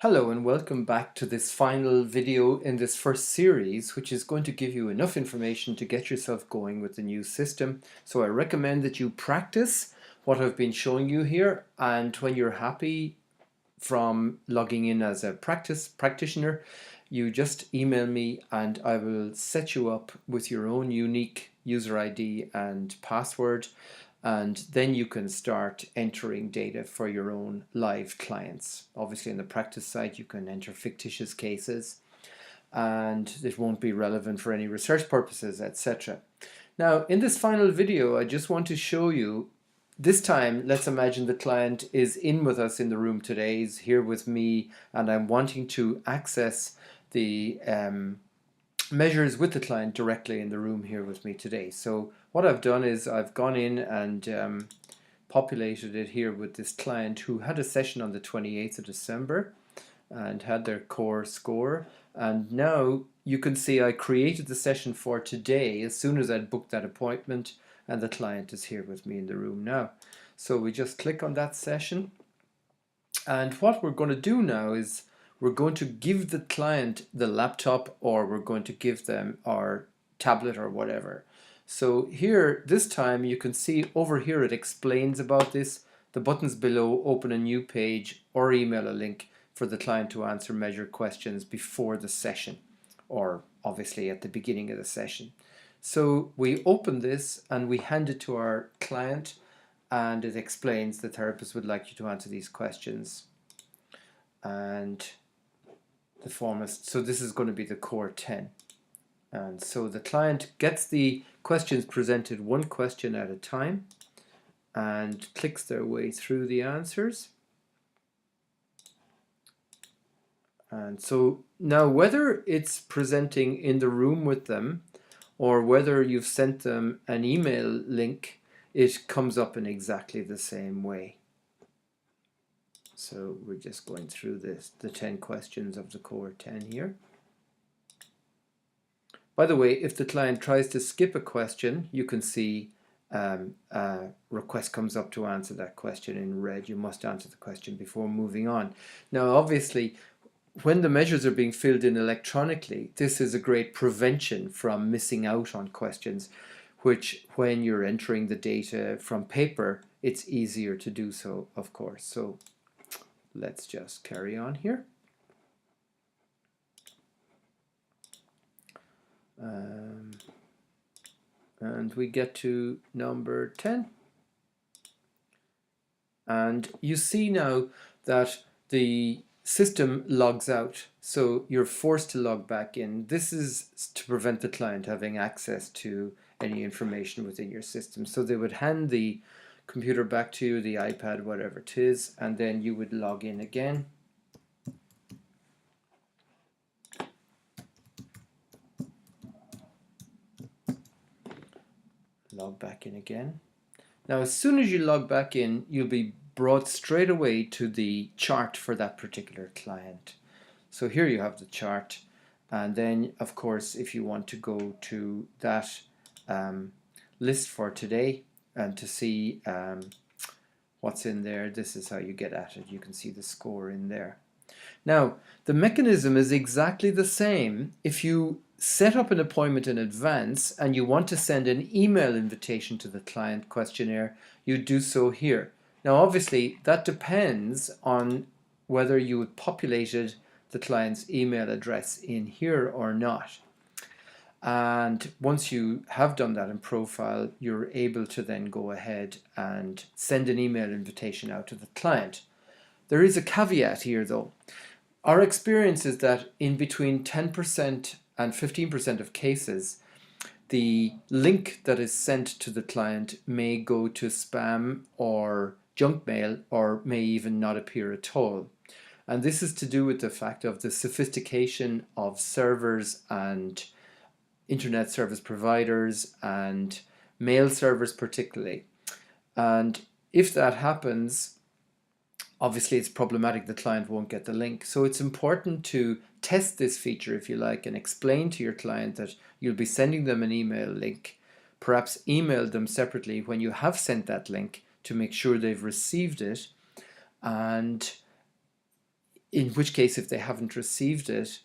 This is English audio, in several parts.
Hello and welcome back to this final video in this first series, which is going to give you enough information to get yourself going with the new system. So I recommend that you practice what I've been showing you here, and when you're happy from logging in as a practitioner, you just email me and I will set you up with your own unique user ID and password, and then you can start entering data for your own live clients. Obviously in the practice side you can enter fictitious cases and it won't be relevant for any research purposes, etc. Now in this final video I just want to show you, this time let's imagine the client is in with us in the room today, is here with me, and I'm wanting to access the measures with the client directly in the room here with me today. So what I've done is I've gone in and populated it here with this client who had a session on the 28th of December and had their core score, and now you can see I created the session for today as soon as I'd booked that appointment, and the client is here with me in the room now. So we just click on that session, and what we're going to do now is we're going to give the client the laptop, or we're going to give them our tablet or whatever. So here, this time, you can see over here it explains about this. The buttons below open a new page or email a link for the client to answer measure questions before the session, or obviously at the beginning of the session. So we open this and we hand it to our client, and it explains the therapist would like you to answer these questions. And the format, so this is going to be the core 10. And so the client gets the questions presented one question at a time and clicks their way through the answers. And so now, whether it's presenting in the room with them or whether you've sent them an email link, it comes up in exactly the same way. So we're just going through the 10 questions of the core 10 here. By the way, if the client tries to skip a question, you can see a request comes up to answer that question in red. You must answer the question before moving on. Now, obviously, when the measures are being filled in electronically, this is a great prevention from missing out on questions, which when you're entering the data from paper, it's easier to do so, of course. So let's just carry on here. And we get to number 10. And you see now that the system logs out, so you're forced to log back in. This is to prevent the client having access to any information within your system. So they would hand the computer back to you, the iPad, whatever it is, and then you would log in again. Log back in again. Now, as soon as you log back in, you'll be brought straight away to the chart for that particular client. So here you have the chart, and then of course if you want to go to that list for today and to see what's in there, this is how you get at it. You can see the score in there. Now, the mechanism is exactly the same if you set up an appointment in advance and you want to send an email invitation to the client questionnaire. You do so here. Now, obviously, that depends on whether you had populated the client's email address in here or not. And once you have done that in profile, you're able to then go ahead and send an email invitation out to the client. There is a caveat here though. Our experience is that in between 10% and 15% of cases, the link that is sent to the client may go to spam or junk mail, or may even not appear at all. And this is to do with the fact of the sophistication of servers and internet service providers and mail servers particularly. And if that happens, obviously it's problematic. The client won't get the link. So it's important to test this feature, if you like, and explain to your client that you'll be sending them an email link. Perhaps email them separately when you have sent that link to make sure they've received it. And in which case, if they haven't received it,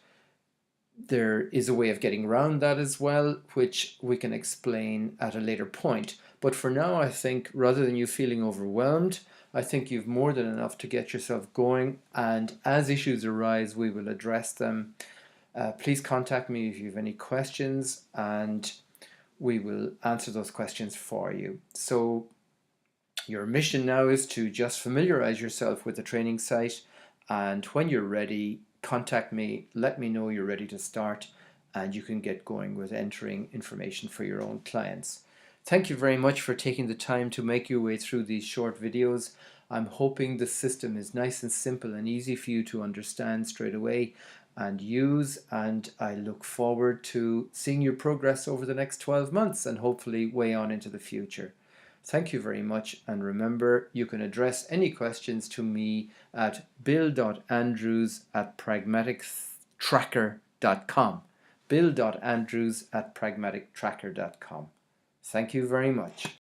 there is a way of getting around that as well, which we can explain at a later point. But for now, I think rather than you feeling overwhelmed, I think you've more than enough to get yourself going. And as issues arise, we will address them. Please contact me if you have any questions, and we will answer those questions for you. So your mission now is to just familiarize yourself with the training site, and when you're ready, contact me, let me know you're ready to start, and you can get going with entering information for your own clients. Thank you very much for taking the time to make your way through these short videos. I'm hoping the system is nice and simple and easy for you to understand straight away and use, and I look forward to seeing your progress over the next 12 months and hopefully way on into the future. Thank you very much, and remember, you can address any questions to me at bill.andrews@pragmatictracker.com. bill.andrews@pragmatictracker.com. Thank you very much.